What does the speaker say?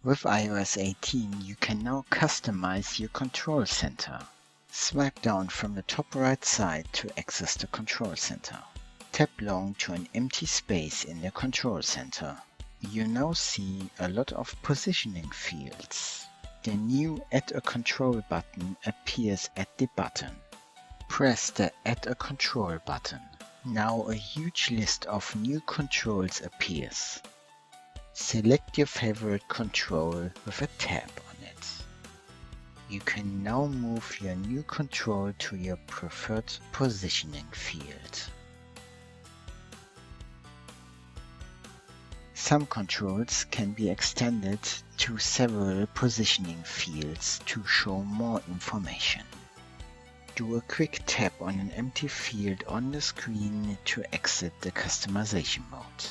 With iOS 18, you can now customize your control center. Swipe down from the top right side to access the control center. Tap long to an empty space in the control center. You now see a lot of positioning fields. The new Add a Control button appears at the bottom. Press the Add a Control button. Now a huge list of new controls appears. Select your favorite control with a tab on it. You can now move your new control to your preferred positioning field. Some controls can be extended to several positioning fields to show more information. Do a quick tap on an empty field on the screen to exit the customization mode.